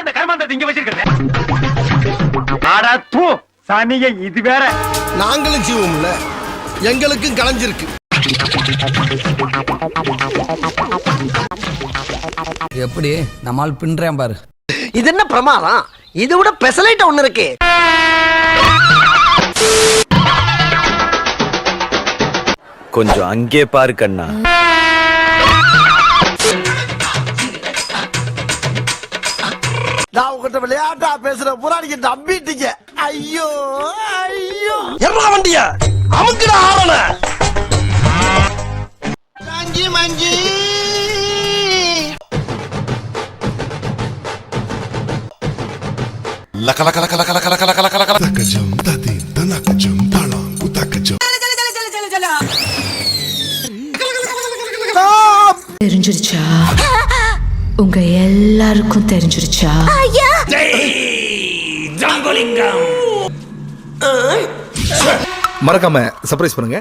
அந்த கர்மாந்தத்தை இங்க வச்சிருக்கேன். ஆடா தூ சாமியே, இது வேற. நாங்களும் ஜீவம்ல, எங்களுக்கும் கலைஞ்சிருக்கு. எப்படி நம்மால் பின்றேன் பாரு. இது என்ன பிரமாதம்? இது விட பெசலைட் ஒண்ணு இருக்கு. கொஞ்சம் அங்கே பாரு கண்ணா. நான் உங்ககிட்ட விளையாட்டா பேசுற புறாடிக்கு நம்பிட்டீங்க. ஐயோ ஐயோ, எவ்வளவு வண்டிய அமுக்கிட ஆவல. மஞ்சி மஞ்சி லக லக லக லக லக லக லக லக தக்கஜம் ததி தனக்கஜம் தளம் குதக்கஜம். தெரிஞ்சிருச்சா? உங்க எல்லாருக்கும் தெரிஞ்சிருச்சா? மறக்காம சர்ப்ரைஸ் பண்ணுங்க.